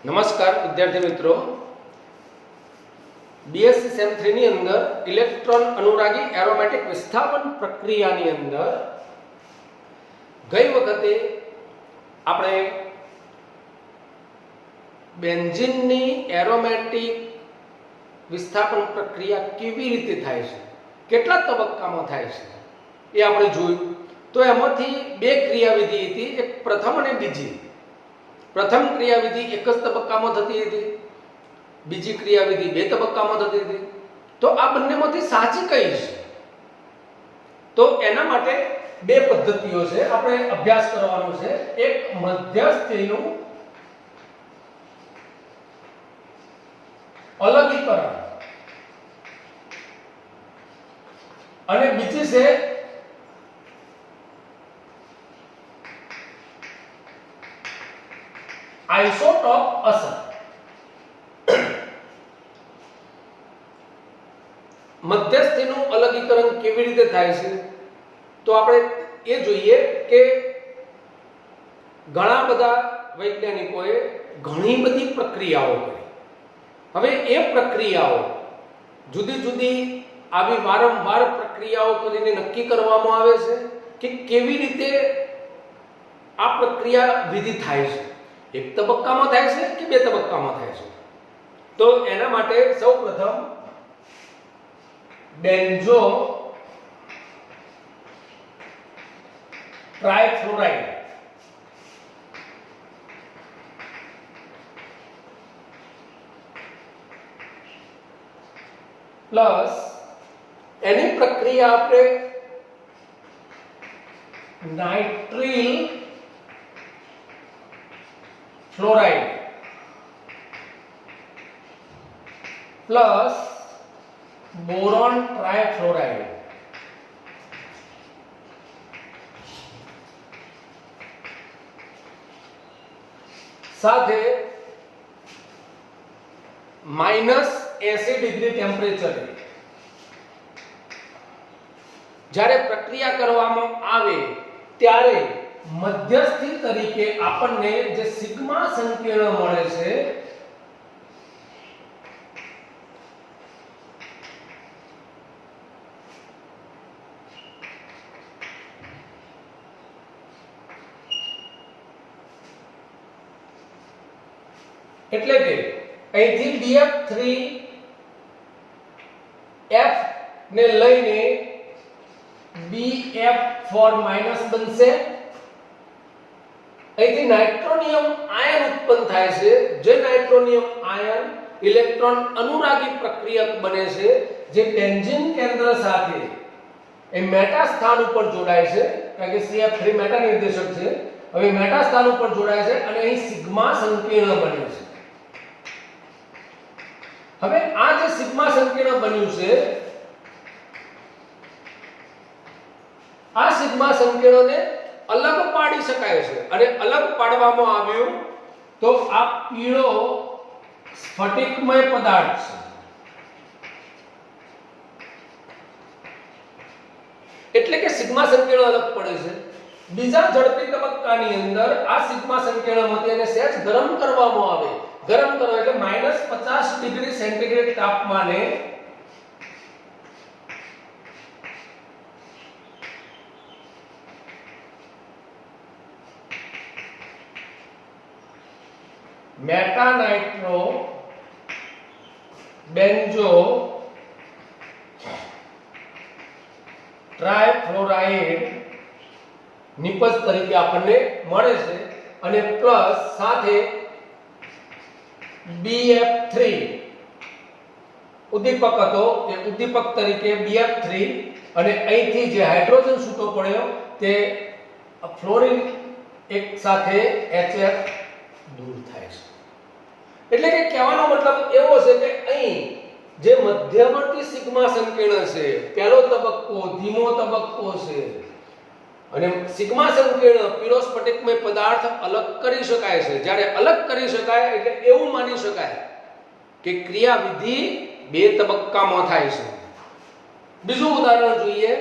નમસ્કાર વિદ્યાર્થી મિત્રો, બીએસસી સેમ 3 ની અંદર ઇલેક્ટ્રોન અનુરાગી એરોમેટિક વિસ્થાપન પ્રક્રિયાની અંદર ગઈ વખતે આપણે બેન્ઝીનની એરોમેટિક વિસ્થાપન પ્રક્રિયા કેવી રીતે થાય છે, કેટલા તબક્કામાં થાય છે એ આપણે જોયું. તો એમાંથી બે ક્રિયાવિધિ હતી, એક પ્રથમ અને બીજી. પ્રથમ ક્રિયાવિધિ એક જ તબક્કામાં થતી હતી, બીજી ક્રિયાવિધિ બે તબક્કામાં થતી હતી. તો આ બંનેમાંથી સાચી કઈ છે? તો એના માટે બે પદ્ધતિઓ છે, આપણે અભ્યાસ કરવાનો છે. એક મધ્યસ્થીનું અલગીકરણ અને બીજી છે આઇસોટોપ અસર. મધ્યસ્થીનું અલગીકરણ કેવી રીતે થાય છે તો આપણે એ જોઈએ કે ઘણા બધા વૈજ્ઞાનિકોએ ઘણી બધી પ્રક્રિયાઓ કરી. હવે એ પ્રક્રિયાઓ જુદી જુદી આવી વારંવાર પ્રક્રિયાઓ કરીને નક્કી કરવામાં આવે છે કે કેવી રીતે આ પ્રક્રિયા વિધિ થાય છે. એક તબક્કામાં થાય છે કે બે તબક્કામાં થાય છે? તો એના માટે સૌપ્રથમ બેન્ઝો ટ્રાયફ્લોરાઇડ પ્લસ એની પ્રક્રિયા આપણે નાઇટ્રિલ ફ્લોરાઇડ પ્લસ બોરોન ટ્રાયફ્લોરાઇડ સાથે -80 ડિગ્રી ટેમ્પરેચર જ્યારે પ્રક્રિયા કરવામાં આવે ત્યારે મધ્યસ્થી તરીકે આપણને જે સિગ્મા સંકીર્ણ મળે છે એટલે કે અહીંથી BF3F ને લઈને BF4 માઈનસ બનશે. અહીંથી નાઇટ્રોનિયમ આયન ઉત્પન્ન થાય છે, જે નાઇટ્રોનિયમ આયન ઇલેક્ટ્રોન અનુરાગી પ્રક્રિયક બને છે, જે બેન્ઝીન કેન્દ્ર સાથે એ મેટા સ્થાન ઉપર જોડાય છે, કારણ કે CF3 મેટા નિર્દેશક છે. હવે મેટા સ્થાન ઉપર જોડાય છે અને અહીં સિગ્મા સંકીર્ણ બને છે. હવે આ જે સિગ્મા સંકીર્ણ બન્યું છે, આ સિગ્મા સંકીર્ણને અલગ પાડી શકાય છે અને અલગ પાડવામાં આવ્યું તો આ પીળો સ્ફટિકમય પદાર્થ છે. એટલે કે સિગ્મા સંકીર્ણ અલગ પડે છે. બીજા ઝડપી તબક્કાની અંદર આ સિગ્મા સંકીર્ણમાંથી એને સહેજ ગરમ કરવામાં આવે. ગરમ કરો એટલે -50 ડિગ્રી સેન્ટીગ્રેડ તાપમાને મેટા નાઇટ્રો બેન્ઝો ટ્રાયફ્લોરાઇડ નિપજ તરીકે આપણને મળે છે અને પ્લસ સાથે BF3 ઉદ્દીપક હતો, એ ઉદ્દીપક તરીકે BF3 અને અહીંથી જે હાઇડ્રોજન છૂટો પડ્યો તે ફ્લોરિન એક સાથે HF દૂર થાય છે. એટલે કે કહેવાનો મતલબ એવો છે કે અહીં જે મધ્યવર્તી સિગ્મા સંકીર્ણ છે, પહેલો તબક્કો ધીમો તબક્કો છે અને સિગ્મા સંકીર્ણ પીળો સ્ફટિકમય પદાર્થ અલગ કરી શકાય છે. જ્યારે અલગ કરી શકાય એટલે એવું માની શકાય કે ક્રિયાવિધિ બે તબક્કામાં થાય છે. બીજું ઉદાહરણ જોઈએ.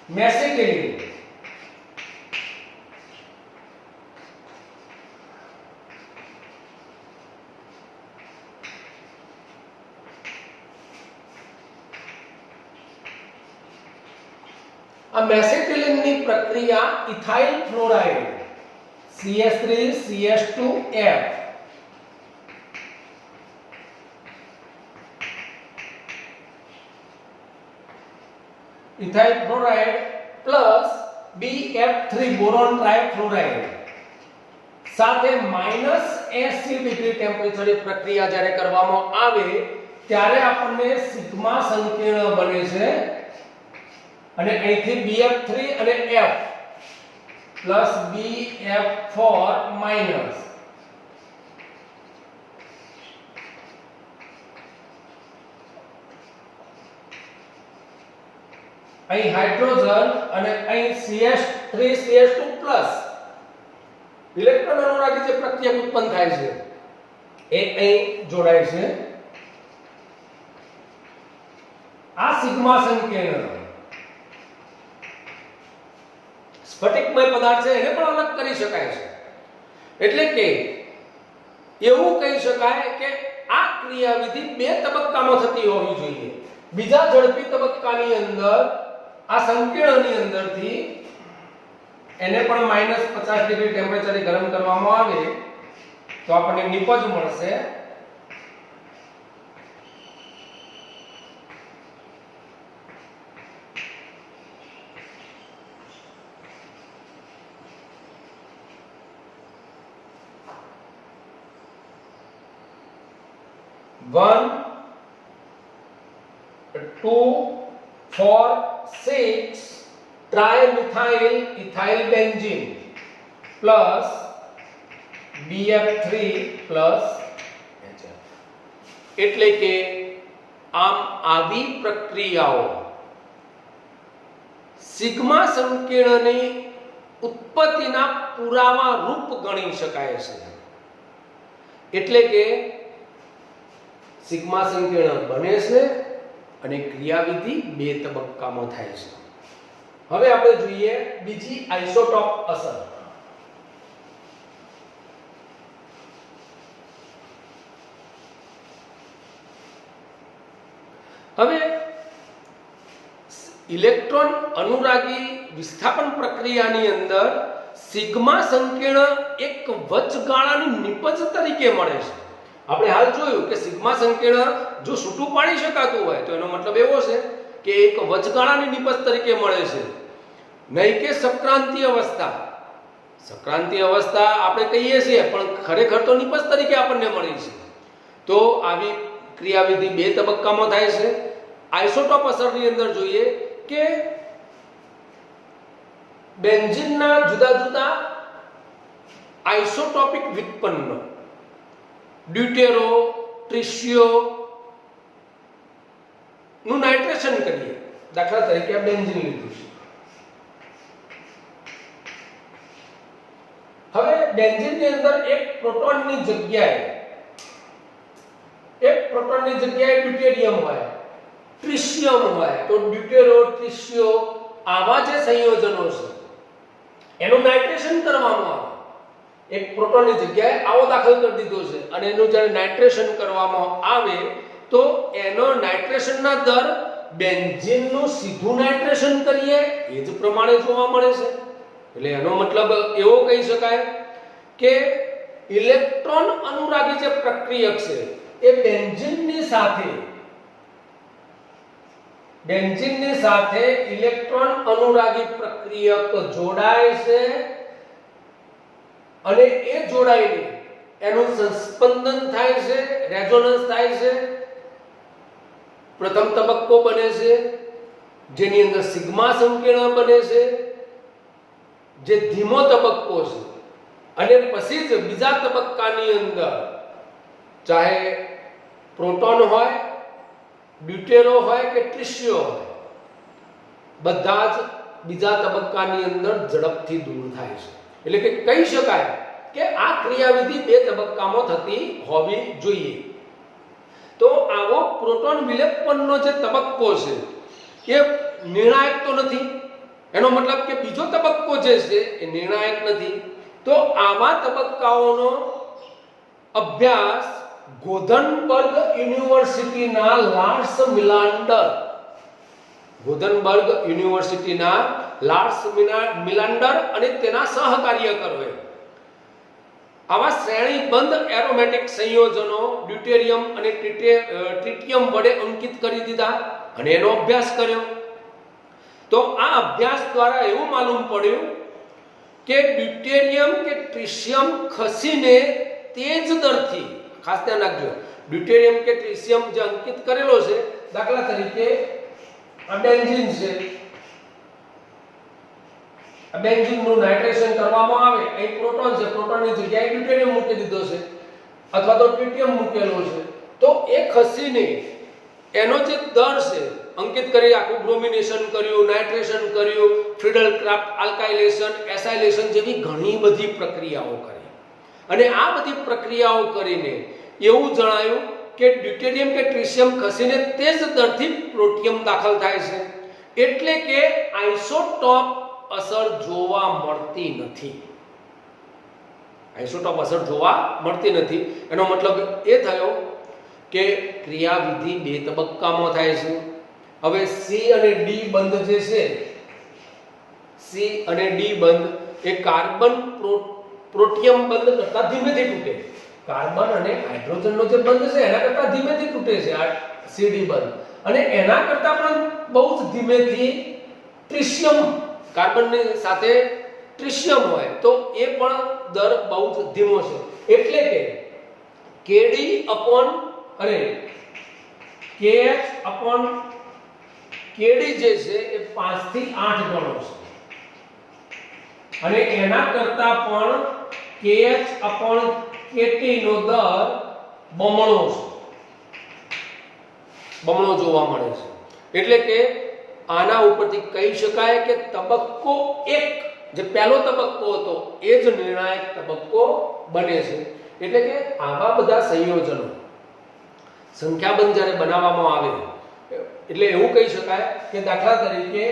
મેસેટિલિન આ મેસેટિલિનની પ્રક્રિયા ethyl fluoride CH3CH2F ethyl fluoride plus BF3 boron trifluoride સાથે -80 ડિગ્રી ટેમ્પરેચરની પ્રક્રિયા જ્યારે કરવામાં આવે ત્યારે આપણને સિગ્મા સંકીર્ણ બને છે અને અહીંથી BF3 અને F પ્લસ BF4 માઈનસ અહીં હાઇડ્રોજન અને અહીં CH3 CH2 પ્લસ ઇલેક્ટ્રોન અનુરાગી જે પ્રક્રિયા ઉત્પન્ન થાય છે એ અહીં જોડાય છે. આ સિગ્મા સંકીર્ણ સ્ફટિકમય પદાર્થ છે એને પણ અલગ કરી શકાય છે. એટલે કે એવું કહી શકાય કે આ ક્રિયાવિધિ બે તબક્કામાં થતી હોવી જોઈએ. બીજા ઝડપી તબક્કાની અંદર આ સંકીર્ણની અંદરથી એને પણ -50 ડિગ્રી ટેમ્પરેચરે ગરમ કરવામાં આવે તો આપણને નિપજ મળશે. One, 2, 4, 6 trimethyl ethyl benzene plus BF3 plus HF. એટલે કે આમ આવી પ્રક્રિયાઓ સિગ્મા સંકીર્ણની ઉત્પત્તિના પુરાવા રૂપ ગણી શકાય છે. એટલે કે સિગ્મા સંકીર્ણ બને છે અને ક્રિયાવિધિ બે તબક્કામાં થાય છે. હવે આપણે જોઈએ બીજી આઇસોટોપ અસર. હવે ઇલેક્ટ્રોન અનુરાગી વિસ્થાપન પ્રક્રિયાની અંદર સિગ્મા સંકીર્ણ એક વચગાળાની નિપજ તરીકે મળે છે. આપણે હાલ જોયું કે સિગ્મા સંકીર્ણ જો છૂટું પાડી શકાતું હોય તો એનો મતલબ એવો છે કે એક વચગાળાની નિપજ તરીકે મળે છે, નહીં કે સક્રાંતિ અવસ્થા. સક્રાંતિ અવસ્થા આપણે કહીએ છીએ પણ ખરેખર તો નિપજ તરીકે આપણને મળી છે. તો આવી ક્રિયાવિધિ બે તબક્કામાં થાય છે. આઇસોટોપ અસરની અંદર જોઈએ કે બેન્ઝીનના જુદા જુદા આઇસોટોપિક વ્યુત્પન્ન ડ્યુટેરો, ટ્રિશિયો નું નાઇટ્રેશન કરીએ. દાખલા તરીકે આ બેન્ઝીન લીધું છે. હવે બેન્ઝીનની અંદર એક પ્રોટોનની જગ્યાએ ડ્યુટેરિયમ હોય, ટ્રિશિયમ હોય, તો ડ્યુટેરો, ટ્રિશિયો આવા જે સંયોજનો છે એનું નાઇટ્રેશન કરવામાં આવે. એક પ્રોટોનની જગ્યાએ આવો દાખલ કરી દીધો છે અને એનું જ્યારે નાઇટ્રેશન કરવામાં આવે તો એનો નાઇટ્રેશનના દર બેન્ઝીનનું સીધું નાઇટ્રેશન કરીએ એ જ પ્રમાણે જોવા મળે છે. એટલે એનો મતલબ એવો કહી શકાય કે ઇલેક્ટ્રોન અનુરાગી જે પ્રક્રિયક છે એ બેન્ઝીનની સાથે ઇલેક્ટ્રોન અનુરાગી પ્રક્રિયક જોડાય છે અને એ જોડાઈને એનું સંસ્પંદન થાય છે, રેઝોનન્સ થાય છે. પ્રથમ તબક્કો બને છે જેની અંદર સિગ્મા સંકીર્ણ બને છે, જે ધીમો તબક્કો છે. અને પછી જ બીજા તબક્કાની અંદર ચાહે પ્રોટોન હોય, ડ્યુટેરો હોય કે ટ્રિશિયો હોય, બધા જ બીજા તબક્કાની અંદર ઝડપથી દૂર થાય છે. એટલે કે કહી શકાય કે આ ક્રિયાવિધિ બે તબક્કામાં થતી હોવી જોઈએ. તો આવો પ્રોટોન વિલેપનનો જે તબક્કો છે એ નિર્ણાયક તો નથી, એનો મતલબ કે બીજો તબક્કો જે છે એ નિર્ણાયક નથી. તો આવા તબક્કાઓનો અભ્યાસ ગોધનબર્ગ યુનિવર્સિટીના લાર્સ મિલાન્ડર અને તેના સહકાર્યકરોએ આવા શ્રેણીબંધ એરોમેટિક સંયોજનો ડ્યુટેરિયમ અને ટ્રિટિયમ વડે અંકિત કરી દીધા અને એનો અભ્યાસ કર્યો. તો આ અભ્યાસ દ્વારા એવું માલુમ પડ્યું કે ડ્યુટેરિયમ કે ટ્રિશિયમ ખસીને તેજ દરથી, ખાસ ધ્યાન રાખજો, ડ્યુટેરિયમ કે ટ્રિશિયમ જે અંકિત કરેલો છે, દાખલા તરીકે આ બેન્ઝીન છે, આ બેન્ઝીનનું નાઇટ્રેશન કરવામાં આવે, અહીં પ્રોટોન છે, પ્રોટોનની જગ્યાએ ડ્યુટેરિયમ મૂકી દીધો છે અથવા તો ટ્રિટિયમ મૂકેલો છે, તો એ ખસીને એનો જે દર છે અંકિત કરી, આખું બ્રોમિનેશન કર્યું, નાઇટ્રેશન કર્યું, ફ્રીડલ ક્રાફ્ટ આલ્કાઇલેશન, એસાઇલેશન જેવી ઘણી બધી પ્રક્રિયાઓ કરી અને આ બધી પ્રક્રિયાઓ કરીને એવું જણાયું કે ડ્યુટેરિયમ કે ટ્રિશિયમ ખસીને તે જ દરથી પ્લોટિયમ દાખલ થાય છે. એટલે કે આઇસોટોપ અસર જોવા મળતી નથી. આઇસોટોપ અસર જોવા મળતી નથી એનો મતલબ એ થયો કે ક્રિયાવિધિ બે તબક્કામાં થાય છે. હવે સી અને ડી બંધ જે છે, સી અને ડી બંધ એ કાર્બન પ્રોટિયમ બંધ કરતા ધીમેથી તૂટે. કાર્બન અને હાઇડ્રોજનનો જે બંધ છે એના કરતા ધીમેથી તૂટે છે આ સીડી બંધ, અને એના કરતા પણ બહુ જ ધીમેથી ટ્રિશિયમ, કાર્બનની સાથે ટ્રિશિયમ હોય તો એ પણ દર બહુ જ ધીમો છે. એટલે કે કેડી અપોન અને કેએચ અપોન કેડી જે છે એ 5 થી 8 ગણો છે અને એના કરતા પણ કેએચ અપોન કેટી નો દર બમણો છે, બમણો જોવા મળે છે. એટલે કે આના ઉપરથી કહી શકાય કે તબક્કો 1 જે પહેલો તબક્કો હતો એ જ નિર્ણાયક તબક્કો બને છે. એટલે કે આવા બધા સંયોજનો સંખ્યાબંધ જ્યારે બનાવવામાં આવે એટલે એવું કહી શકાય કે દાખલા તરીકે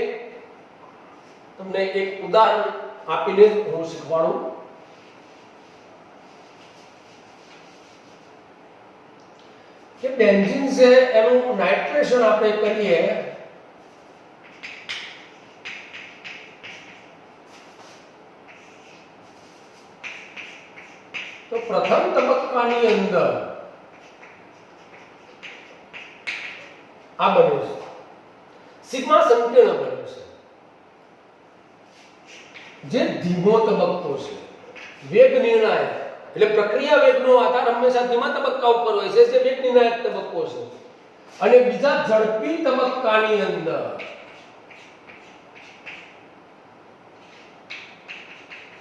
તમને એક ઉદાહરણ આપીને હું શીખવાડું કે બેન્ઝીન છે એનું નાઇટ્રેશન આપણે કરીએ તો પ્રથમ તબક્કાની અંદર આ બને છે, સિગ્મા સંકીર્ણ બને છે, જે ધીમો તબક્કો છે, વેગ નિર્ણાયક. એટલે પ્રક્રિયા વેગનો આધાર હંમેશા ધીમા તબક્કા ઉપર હોય છે, જે વેગ નિર્ણાયક તબક્કો છે. અને બીજા ઝડપી તબક્કાની અંદર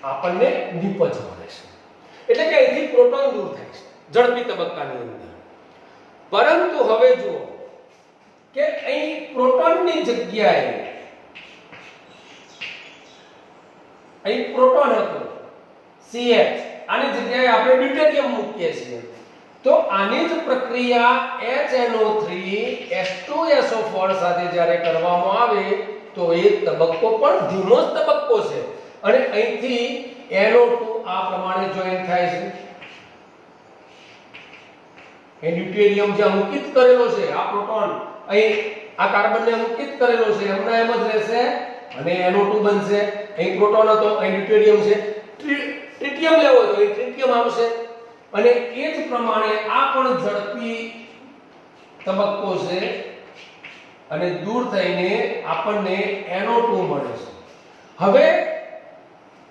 આપણને નિપજ મળે છે. એટલે કે અહીંથી પ્રોટોન દૂર થાય છે ઝડપી તબક્કાની અંદર. પરંતુ હવે જુઓ કે અહીં પ્રોટોનની જગ્યાએ અહીં પ્રોટોન હતો CH, આની જગ્યાએ આપણે ડ્યુટેરિયમ મૂકીએ છીએ. તો આની જ પ્રક્રિયા HNO3 H2SO4 સાથે જ્યારે કરવામાં આવે તો એ તબક્કો પણ ધીમો જ તબક્કો છે અને અહીંથી NO2 આ પ્રમાણે જોઈન થાય છે. એ ડ્યુટેરિયમ જે અંકિત કરેલો છે, આ પ્રોટોન અહીં આ કાર્બનને અંકિત કરેલો છે એમના એમ જ રહેશે અને NO2 બનશે. અહીં પ્રોટોન હતો, અહીં ડ્યુટેરિયમ છે, ટ્રિટિયમ લેવો તો અહીં ટ્રિટિયમ આવશે અને એ જ પ્રમાણે આ પણ ઝડપી તબક્કો છે અને દૂર થઈને આપણને NO2 મળે છે. હવે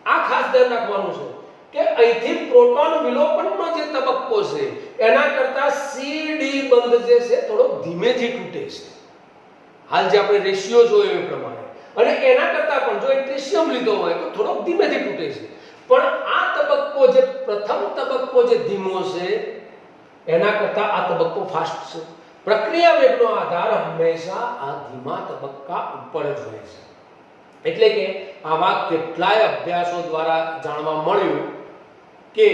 આ ખાસ ધ્યાન રાખવાનું છે કે અહીંથી પ્રોટોન વિલોપનનો જે તબક્કો છે એના કરતા CD બંધ જે છે થોડો ધીમેથી તૂટે છે, હાલ જે આપણે રેશિયો જોયો એ પ્રમાણે, અને એના કરતા પણ જો ટ્રિશિયમ લીધો હોય તો થોડો ધીમેથી તૂટે છે. પણ આ તબક્કો જે પ્રથમ તબક્કો જે ધીમો છે એના કરતા આ તબક્કો ફાસ્ટ છે. પ્રક્રિયા વેગનો આધાર હંમેશા આ ધીમા તબક્કા ઉપર જ હોય છે. એટલે કે આવા કેટલાય અભ્યાસો દ્વારા જાણવા મળ્યું કે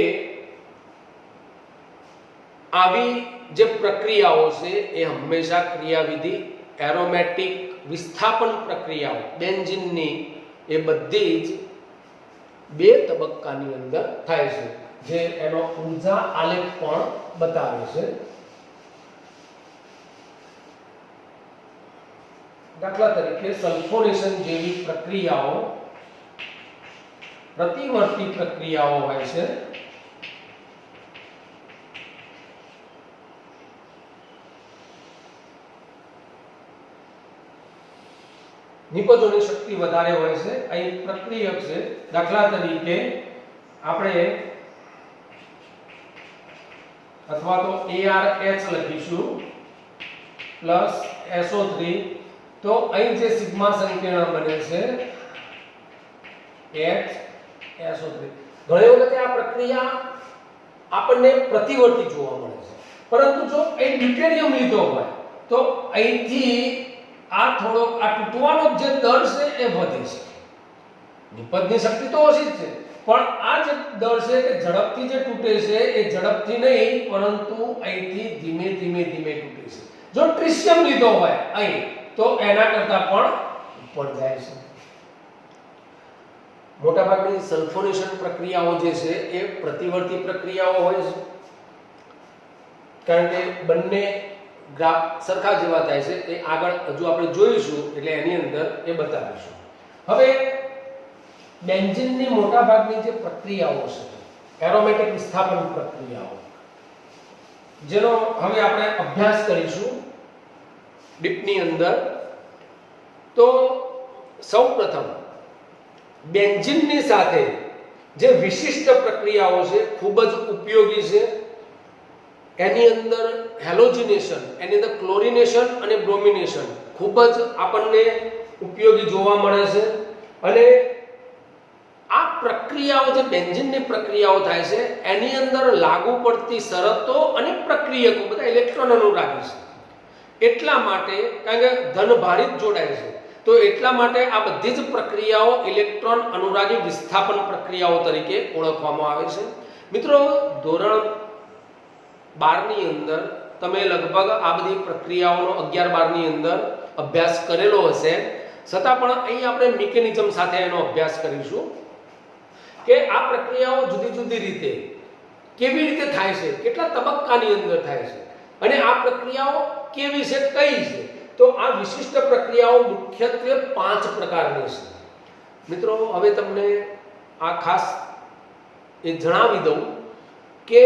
આવી જે પ્રક્રિયાઓ છે એ હંમેશા ક્રિયાવિધિ એરોમેટિક વિસ્થાપન પ્રક્રિયાઓ બેન્ઝીનની એ બધી જ બે તબક્કાની અંદર થાય છે, જે એનો ઊર્જા આલેખ પણ બતાવે છે. દાખલા તરીકે સલ્ફોનેશન જેવી પ્રક્રિયાઓ પ્રતિવર્તી પ્રક્રિયાઓ હોય છે. નિપજોની શક્તિ વધારે હોય છે. અહીં પ્રક્રિયક છે. દાખલા તરીકે આપણે અથવા તો ArH લખીશું પ્લસ SO3, તો અહીં જે સિગ્મા સંકીર્ણ બને છે HSO3. ઘણી વખતે આ પ્રક્રિયા આપણને પ્રતિવર્તી જોવા મળે છે, પરંતુ જો અહીં ડ્યુટેરિયમ લીધો હોય તો અહીંથી આ થોડો આ તૂટવાનો જે દર છે એ વધે છે. નિપજની શક્તિ તો ઓછી જ છે, પણ આ જે દર છે કે ઝડપથી જે તૂટે છે એ ઝડપથી નહીં, પરંતુ અહીંથી ધીમે ધીમે ધીમે તૂટે છે. જો ટ્રિશિયમ લીધો હોય અહીં તો એના કરતા પણ ઉપર જાય છે. મોટાભાગની સલ્ફોનેશન પ્રક્રિયાઓ જે છે એ પ્રતિવર્તી પ્રક્રિયાઓ હોય છે, કારણ કે બંને ગ્રાફ સરખા જેવા થાય છે. એ આગળ હજુ આપણે જોઈશું એટલે એની અંદર એ બતાવીશું. હવે બેન્ઝીનની મોટાભાગની જે પ્રક્રિયાઓ છે, એરોમેટિક વિસ્થાપન પ્રક્રિયાઓ, જેનો હવે આપણે અભ્યાસ કરીશું ડીપની અંદર. તો સૌપ્રથમ બેન્ઝીનની સાથે જે વિશિષ્ટ પ્રક્રિયાઓ છે, ખૂબ જ ઉપયોગી છે. એની અંદર હેલોજિનેશન, એની અંદર ક્લોરિનેશન અને બ્રોમિનેશન ખૂબ જ આપણને ઉપયોગી જોવા મળે છે. અને આ પ્રક્રિયાઓ જે બેન્ઝીનની પ્રક્રિયાઓ થાય છે એની અંદર લાગુ પડતી શરતો અને પ્રક્રિયકો બધા ઇલેક્ટ્રોન અનુરાગી છે. એટલા માટે કારણ કે ધનભારિત જોડાય છે, તો એટલા માટે આ બધી જ પ્રક્રિયાઓ ઇલેક્ટ્રોન અનુરાગી વિસ્થાપન પ્રક્રિયાઓ તરીકે ઓળખવામાં આવે છે. મિત્રો, ધોરણ 12 ની અંદર તમે લગભગ આ બધી પ્રક્રિયાઓનો 11-12 ની અંદર અભ્યાસ કરેલો હશે, છતાં પણ અહીં આપણે મિકેનિઝમ સાથે એનો અભ્યાસ કરીશું કે આ પ્રક્રિયાઓ જુદી જુદી રીતે કેવી રીતે થાય છે, કેટલા તબક્કાની અંદર થાય છે, અને આ પ્રક્રિયાઓ કેવી છે, કઈ છે. તો આ વિશિષ્ટ પ્રક્રિયાઓ મુખ્યત્વે 5 પ્રકારની છે. મિત્રો, હવે તમને આ ખાસ એ જણાવી દઉં કે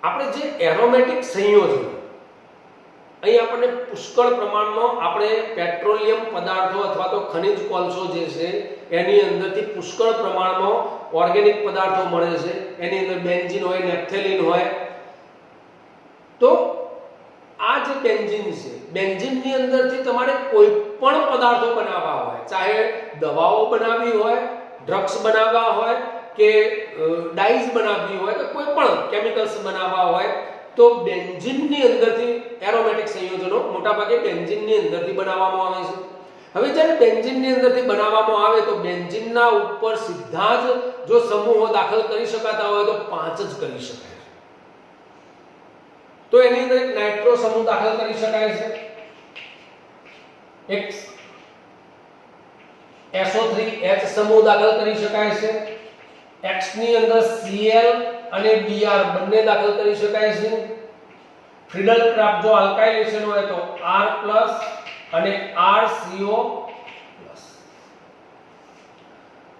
આપણે જે એરોમેટિક સંયોજન, અહીં આપણને પુષ્કળ પ્રમાણમાં આપણે પેટ્રોલિયમ પદાર્થો અથવા તો ખનિજ કોલસો જે છે એની અંદરથી પુષ્કળ પ્રમાણમાં ઓર્ગેનિક પદાર્થો મળે છે. એની અંદર બેન્ઝીન હોય, નેપ્થેલિન હોય. તો આ જે બેન્ઝીન છે, બેન્ઝીનની અંદરથી તમારે કોઈ પણ પદાર્થો બનાવવા હોય, ચાહે દવાઓ બનાવવી હોય, ડ્રગ્સ બનાવવા હોય કે ડાઈઝ બનાવવી હોય કે કોઈ પણ કેમિકલ્સ બનાવવા હોય, તો બેન્ઝીનની અંદરથી એરોમેટિક સંયોજનો મોટાભાગે બેન્ઝીનની અંદરથી બનાવવામાં આવે છે. હવે જ્યારે બેન્ઝીનની અંદરથી બનાવવામાં આવે તો બેન્ઝીનના ઉપર સીધા જ જો સમૂહો દાખલ કરી શકાતા હોય તો 5 જ કરી શકાય. તો એની અંદર એક નાઇટ્રો સમૂહ દાખલ કરી શકાય છે, એક SO3H સમૂહ દાખલ કરી શકાય છે, X ની અંદર Cl અને Br બંને દાખલ કરી શકાય છે. ફ્રીડલ ક્રાફ્ટ જો આલ્કાઇલેશન હોય તો R+ અને RCO+.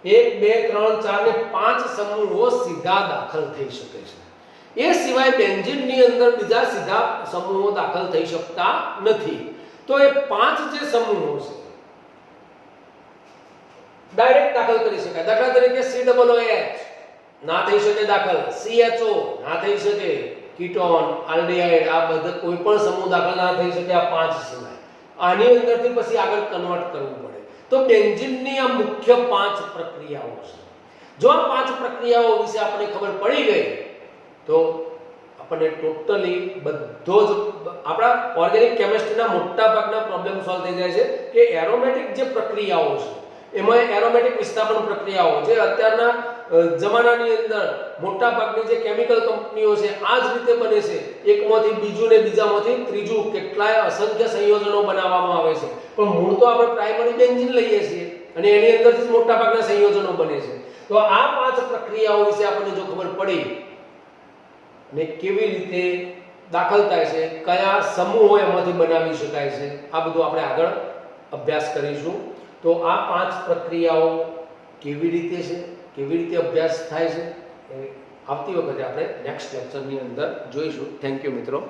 1 2 3 4 ને 5 સમૂહો સીધા દાખલ થઈ શકે છે. એ સિવાય બેન્ઝીનની અંદર બીજા સીધા સમૂહો દાખલ થઈ શકતા નથી. તો એ 5 જે સમૂહો છે ડાયરેક્ટ દાખલ કરી શકાય. દાખલા તરીકે COOH ના થઈ શકે દાખલ, CHO ના થઈ શકે, કીટોન, આલ્ડીહાઇડ આ બધા કોઈ પણ સમૂહ દાખલ ના થઈ શકે આ 5 સિવાય. આની અંદરથી પછી આગળ કન્વર્ટ કરવું પડે. તો બેન્ઝીનની આ મુખ્ય 5 પ્રક્રિયાઓ છે. જો આ 5 પ્રક્રિયાઓ વિશે આપણને ખબર પડી ગઈ તો આપણને ટોટલી બધો જ આપણા ઓર્ગેનિક કેમિસ્ટ્રીના મોટા ભાગના પ્રોબ્લેમ સોલ્વ થઈ જાય છે. કે એરોમેટિક જે પ્રક્રિયાઓ છે એમાં એરોમેટિક વિસ્થાપન પ્રક્રિયાઓ જે અત્યારના જમાનાની અંદર મોટા ભાગની જે કેમિકલ કંપનીઓ છે આ જ રીતે બને છે, એકમાંથી બીજું ને બીજામાંથી ત્રીજું કેટલાય અસંખ્ય સંયોજનો બનાવવામાં આવે છે, પણ મૂળ તો આપણે પ્રાઇમરી બેન્ઝીન લઈએ છીએ અને એની અંદરથી જ મોટા ભાગના સંયોજનો બને છે. તો આ 5 પ્રક્રિયાઓ વિશે આપણને જો ખબર પડી ને કેવી રીતે દાખલ થાય છે, કયા સમૂહો એમાંથી બનાવી શકાય છે, આ બધું આપણે આગળ અભ્યાસ કરીશું. તો આ 5 પ્રક્રિયાઓ કેવી રીતે છે, કેવી રીતે અભ્યાસ થાય છે એ આવતી વખતે આપણે નેક્સ્ટ લેક્ચરની અંદર જોઈશું. થેન્ક યુ મિત્રો.